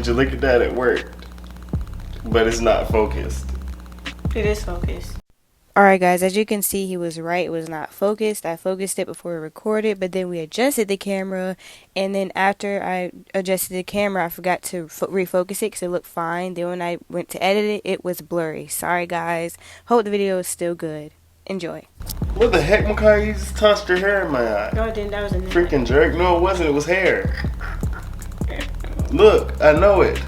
Would you look at that? It worked. But it's not focused. It is focused. Alright guys, as you can see, he was right. It was not focused. I focused it before we recorded, but then we adjusted the camera, and then after I adjusted the camera, I forgot to refocus it because it looked fine. Then when I went to edit it, it was blurry. Sorry guys. Hope the video is still good. Enjoy. What the heck, Michaiah? You just touched your hair in my eye. No, I didn't. That was a freaking jerk. No, it wasn't. It was hair. Look, I know it.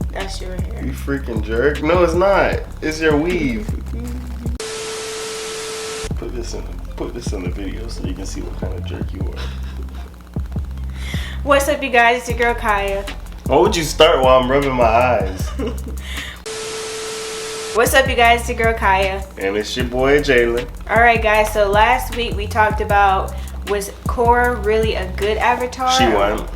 That's your hair. You freaking jerk. No, it's not. It's your weave. Put this in the video so you can see what kind of jerk you are. What's up, you guys? It's your girl Kiya. Why would you start while I'm rubbing my eyes? What's up, you guys? It's your girl Kiya. And it's your boy Jalen. Alright guys, so last week we talked about, was Korra really a good avatar? She won.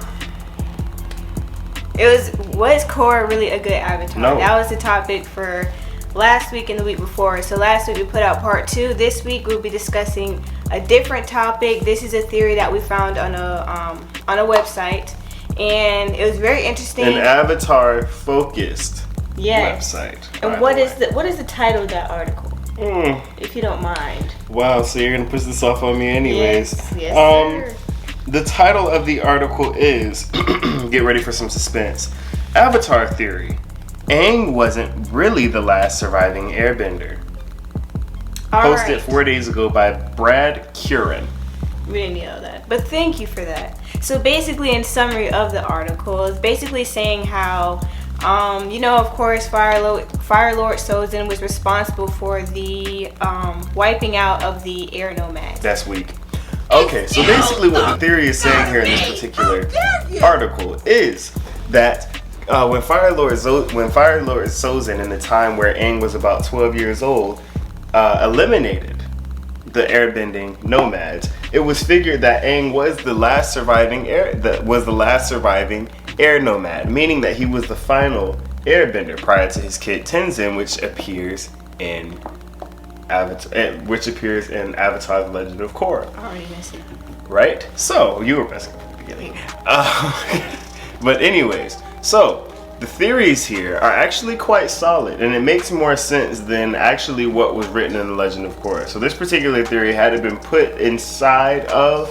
Was Korra really a good avatar? No. That was the topic for last week and the week before. So last week we put out part 2. This week we'll be discussing a different topic. This is a theory that we found on a website, and it was very interesting. An avatar focused website. And what is the title of that article? If you don't mind. Wow, so you're gonna push this off on me anyways. Yes, sir. The title of the article is get ready for some suspense. Avatar theory. Aang wasn't really the last surviving airbender. Posted 4 days ago by Brad Curran. We didn't know that, but thank you for that. So basically, in summary of the article, it's basically saying how, you know, of course, Fire Lord Sozin was responsible for the wiping out of the air nomads. That's weak. Okay, so basically what the theory is saying here in this particular article is that when Fire Lord Sozin, in the time where Aang was about 12 years old, eliminated the airbending nomads, it was figured that Aang was the last surviving air nomad, meaning that he was the final airbender prior to his kid Tenzin, which appears in Avatar: The Legend of Korra. I already missed it. Right? So you were messing at the beginning. But anyways, so the theories here are actually quite solid, and it makes more sense than actually what was written in The Legend of Korra. So this particular theory, had it been put inside of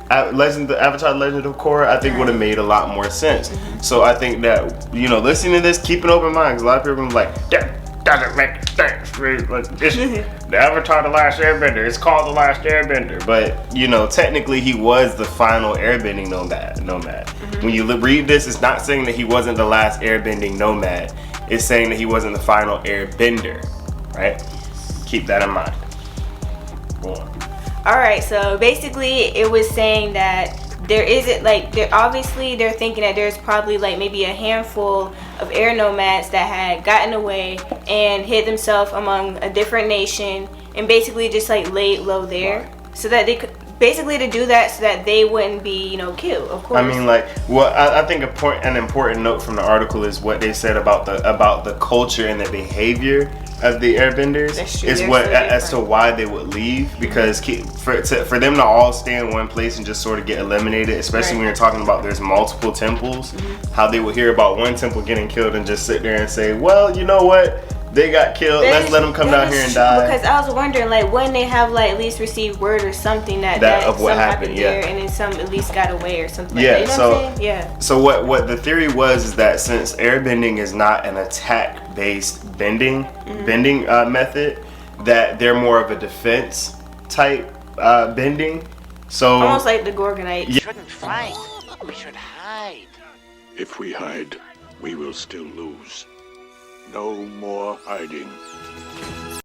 the Avatar: Legend of Korra, I think would have made a lot more sense. So I think that, you know, listening to this, keep an open mind, because a lot of people are like, that doesn't make sense. The Avatar: The Last Airbender, it's called The Last Airbender, but you know, technically he was the final airbending nomad. When you read this, it's not saying that he wasn't the last airbending nomad, it's saying that he wasn't the final airbender, right? Keep that in mind. Go on. Alright, so basically it was saying that there isn't, like, they're thinking that there's probably like maybe a handful of air nomads that had gotten away and hid themselves among a different nation and basically just like laid low there, so that they could basically to do that so that they wouldn't be, you know, killed, of course. I mean, like, well, I think an important note from the article is what they said about the culture and the behavior of the airbenders is what as to why they would leave, because for them to all stay in one place and just sort of get eliminated, especially when you're talking about there's multiple temples, how they would hear about one temple getting killed and just sit there and say, well, you know what, they got killed, let's let them come down here and die. Because I was wondering, like, wouldn't they have like at least received word or something that of what happened there, and then some at least got away or something like that. You know what I'm saying? Yeah. So what the theory was is that since airbending is not an attack-based bending method, that they're more of a defense type bending. So almost like the Gorgonites. We shouldn't fight. We should hide. If we hide, we will still lose. No more hiding.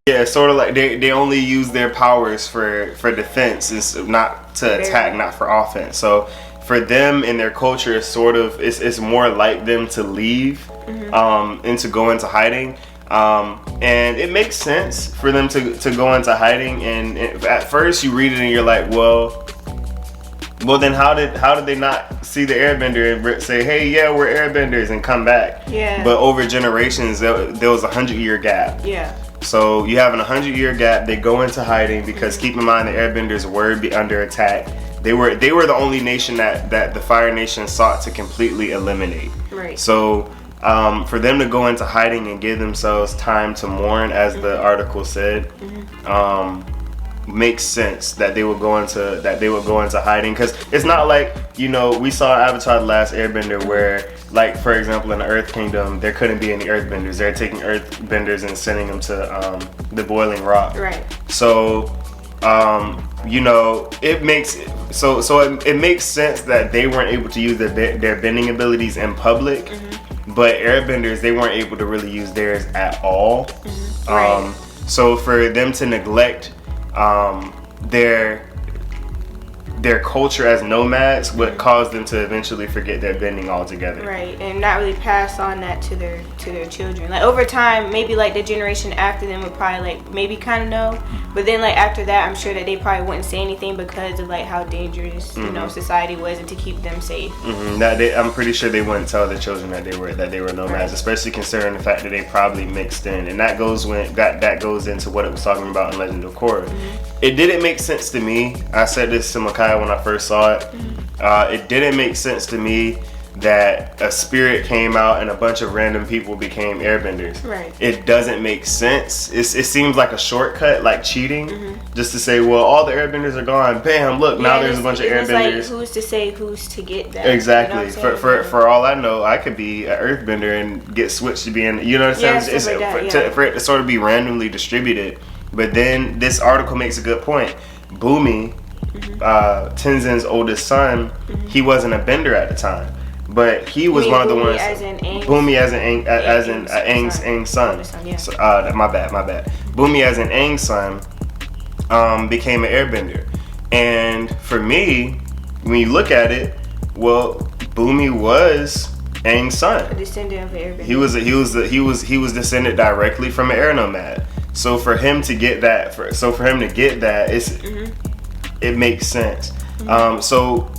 Yeah, sort of like they only use their powers for defense, it's not to attack, not for offense. So for them in their culture, it's more like them to leave and to go into hiding. And it makes sense for them to go into hiding. And at first you read it and you're like, well then how did they not see the airbender and say, hey, yeah, we're airbenders, and come back? Yeah. But over generations, there was a 100-year gap. Yeah. So you have a 100-year gap. They go into hiding because keep in mind the airbenders were under attack. They were the only nation that the Fire Nation sought to completely eliminate. Right. So for them to go into hiding and give themselves time to mourn, as the article said, makes sense that they would go into hiding, because it's not like, you know, we saw Avatar: The Last Airbender where, like, for example, in the Earth Kingdom there couldn't be any Earthbenders. They're taking Earthbenders and sending them to the Boiling Rock. Right. So you know, it makes sense that they weren't able to use their bending abilities in public, but Airbenders, they weren't able to really use theirs at all. Right. So for them to neglect their culture as nomads would cause them to eventually forget their bending altogether. Right, and not really pass on that to their children. Like over time, maybe like the generation after them would probably like maybe kind of know, but then like after that, I'm sure that they probably wouldn't say anything because of like how dangerous you know society was, and to keep them safe. I'm pretty sure they wouldn't tell their children that they were nomads, Right. especially considering the fact that they probably mixed in, and that goes into what it was talking about in Legend of Korra. It didn't make sense to me. I said this to Michaiah when I first saw it. It didn't make sense to me that a spirit came out and a bunch of random people became Airbenders. Right. It doesn't make sense. It seems like a shortcut, like cheating, just to say, well, all the Airbenders are gone. Bam! Look, now there's a bunch of Airbenders. Like, who's to say who's to get that? Exactly. You know For all I know, I could be an Earthbender and get switched to being, you know what I'm saying? stuff like that, For it to sort of be randomly distributed. But then this article makes a good point. Boomy, Tenzin's oldest son, he wasn't a bender at the time, but he was one of the ones. Boomy as in Aang's son. Yeah. So, my bad. Boomy as in Aang's son became an Airbender, and for me, when you look at it, well, Boomy was Aang's son. A descendant of an Airbender. He was descended directly from an air nomad. So for him to get that, it makes sense. So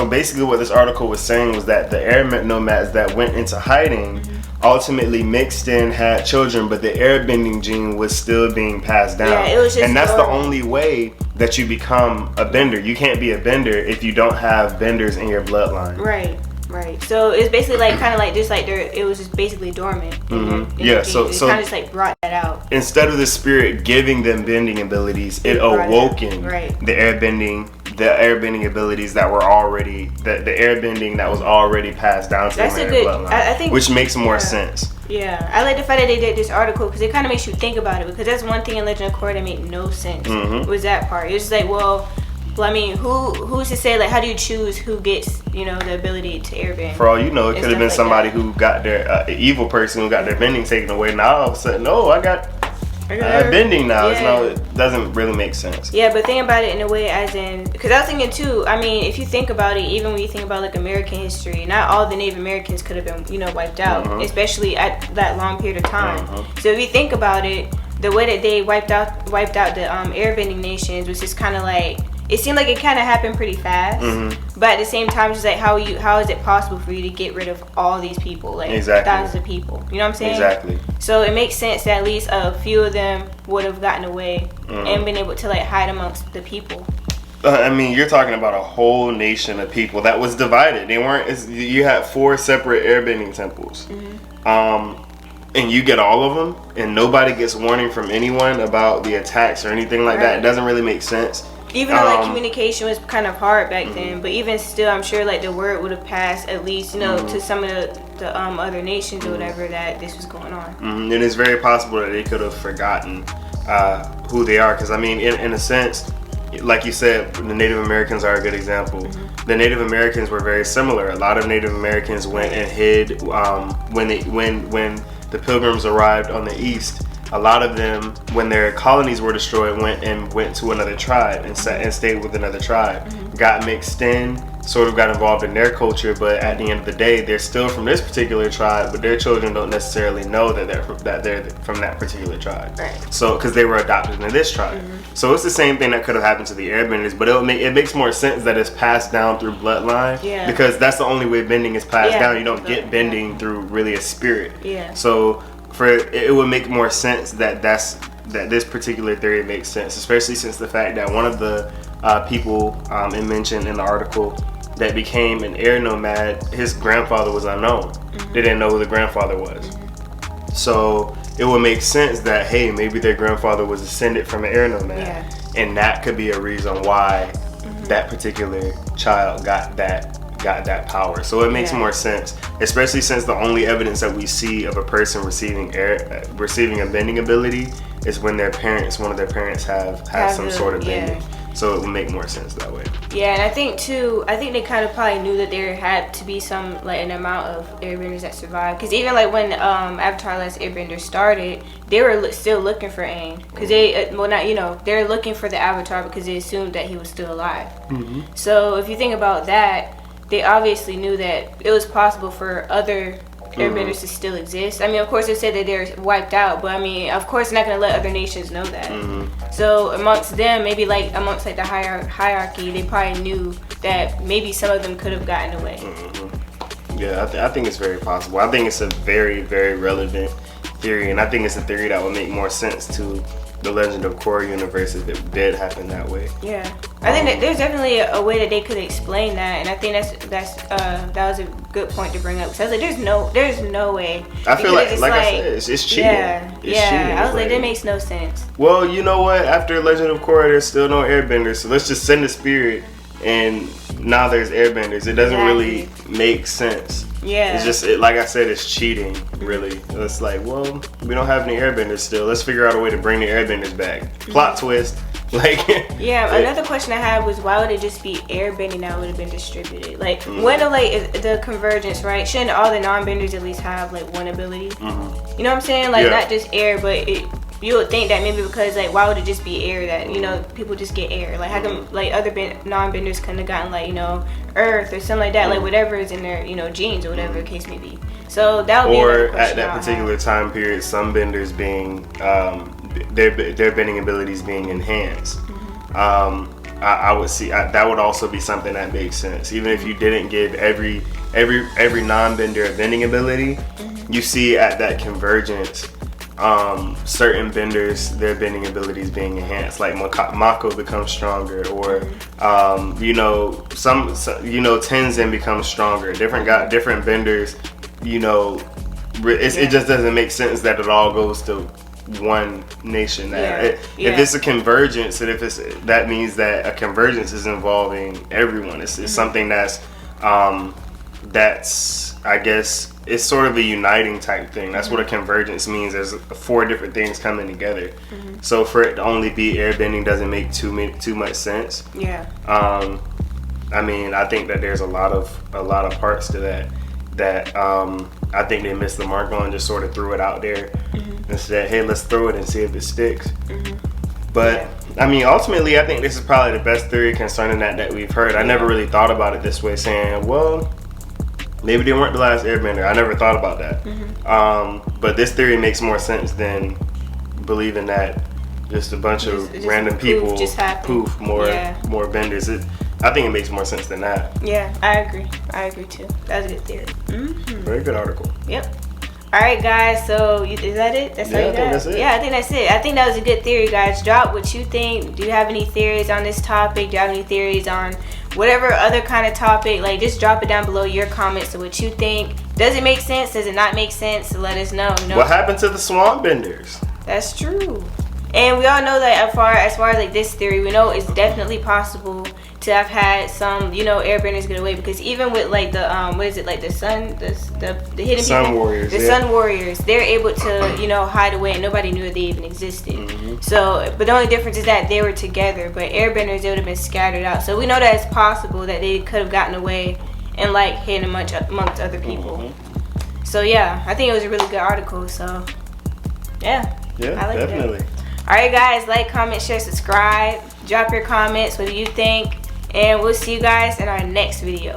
basically, what this article was saying was that the air nomads that went into hiding ultimately mixed in, had children, but the airbending gene was still being passed down. Yeah, it was just and that's the only way that you become a bender. You can't be a bender if you don't have benders in your bloodline. Right. So it's basically like kind of like just like it was just basically dormant. So kind of just like brought that out. Instead of the spirit giving them bending abilities, it awoken the airbending abilities that were already the airbending that was already passed down to them in their bloodline. I think, which makes more sense. Yeah, I like the fact that they did this article because it kind of makes you think about it, because that's one thing in Legend of Korra that made no sense. Was that part? It was just like, well, I mean, who's to say, like, how do you choose who gets, you know, the ability to airbend? For all you know, it could have been somebody who got their evil person who got their bending taken away. Now all of a sudden, no, I got bending now. Yeah. It doesn't really make sense. Yeah, but think about it in a way as in, because I was thinking too, I mean, if you think about it, even when you think about like American history, not all the Native Americans could have been, you know, wiped out, especially at that long period of time. So if you think about it, the way that they wiped out the airbending nations was just kind of like, it seemed like it kind of happened pretty fast, but at the same time, it's just like how is it possible for you to get rid of all these people, like thousands of people? You know what I'm saying? Exactly. So it makes sense that at least a few of them would have gotten away and been able to like hide amongst the people. I mean, you're talking about a whole nation of people that was divided. They weren't. You had 4 separate airbending temples, and you get all of them, and nobody gets warning from anyone about the attacks or anything like that. It doesn't really make sense. Even though like communication was kind of hard back then, but even still, I'm sure like the word would have passed at least, you know, to some of the other nations or whatever that this was going on. And it's very possible that they could have forgotten who they are, because I mean, in a sense, like you said, the Native Americans are a good example. The Native Americans were very similar. A lot of Native Americans went and hid when the Pilgrims arrived on the east. A lot of them, when their colonies were destroyed, went to another tribe and stayed with another tribe. Got mixed in, sort of got involved in their culture, but at the end of the day, they're still from this particular tribe, but their children don't necessarily know that they're from that particular tribe. So, because they were adopted into this tribe. So it's the same thing that could have happened to the airbenders, but it makes more sense that it's passed down through bloodline, because that's the only way bending is passed down. You don't get bending through really a spirit. So it would make more sense that this particular theory makes sense, especially since the fact that one of the people, it mentioned in the article, that became an air nomad, his grandfather was unknown. They didn't know who the grandfather was. So it would make sense that, hey, maybe their grandfather was descended from an air nomad, and that could be a reason why that particular child got that power. So it makes more sense, especially since the only evidence that we see of a person receiving a bending ability is when one of their parents has some sort of bending. So it would make more sense that way. Yeah, and I think they kind of probably knew that there had to be some, like, an amount of airbenders that survived. Because even, like, when Avatar Last Airbender started, they were still looking for Aang. Because they're looking for the Avatar because they assumed that he was still alive. So if you think about that, they obviously knew that it was possible for other airbenders to still exist. I mean, of course, they said that they're wiped out, but I mean, of course, they're not going to let other nations know that. So amongst them, maybe like amongst like the hierarchy, they probably knew that maybe some of them could have gotten away. Yeah, I think it's very possible. I think it's a very, very relevant theory, and I think it's a theory that would make more sense to the Legend of Korra universe if it did happen that way. Yeah, I think that there's definitely a way that they could explain that, and I think that was a good point to bring up. Because I was like, there's no way. I feel like I said, it's cheating. Cheating. I was like, that makes no sense. Well, you know what? After Legend of Korra, there's still no airbenders, so let's just send a spirit, and now there's airbenders. It doesn't really make sense. Yeah. It's just, like I said, it's cheating, really. It's like, well, we don't have any airbenders still. Let's figure out a way to bring the airbenders back. Plot twist. Like. Yeah, another question I had was, why would it just be airbending that would have been distributed? Like, when the convergence, right? Shouldn't all the non-benders at least have, like, one ability? You know what I'm saying? Like, not just air, but you would think that maybe because, like, why would it just be air that, you know, people just get air? Like, how come, like, other non-benders couldn't have gotten, like, you know, earth or something like that, like, whatever is in their, you know, genes or whatever the case may be. So that would be another question. Or at that particular time period, some benders being, their bending abilities being enhanced. I would see that would also be something that makes sense. Even if you didn't give every non-bender a bending ability, you see at that convergence, certain benders, their bending abilities being enhanced, like Mako becomes stronger, or you know, some Tenzin becomes stronger. Different benders, you know, it just doesn't make sense that it all goes to one nation. If it's a convergence, and that means that a convergence is involving everyone. It's something that's I guess it's sort of a uniting type thing. That's what a convergence means. There's 4 different things coming together. So for it to only be airbending doesn't make too much sense. I mean, I think that there's a lot of parts to that I think they missed the mark on, just sort of threw it out there and said, hey, let's throw it and see if it sticks. But I mean, ultimately, I think this is probably the best theory concerning that we've heard. I never really thought about it this way, saying, well, maybe they weren't the last airbender. I never thought about that. But this theory makes more sense than believing that just a bunch of random people poof more benders. I think it makes more sense than that. Yeah, I agree too. That's a good theory. Very good article. Yep. All right, guys. So is that it? That's all you got? I think that's it. Yeah, I think that's it. I think that was a good theory, guys. Drop what you think. Do you have any theories on this topic? Do you have any theories on whatever other kind of topic? Like, just drop it down below your comments of what you think. Does it make sense? Does it not make sense? So let us know. What happened to the swamp benders? That's true. And we all know that as far as like this theory, we know it's definitely possible to have had some, you know, airbenders get away, because even with like the what is it, like the hidden Sun people, Warriors, Sun Warriors, they're able to, you know, hide away and nobody knew they even existed. So, but the only difference is that they were together, but airbenders, they would have been scattered out. So we know that it's possible that they could have gotten away and like hidden amongst other people. So yeah, I think it was a really good article. So yeah, I like definitely. It. All right, guys, like, comment, share, subscribe. Drop your comments. What do you think? And we'll see you guys in our next video.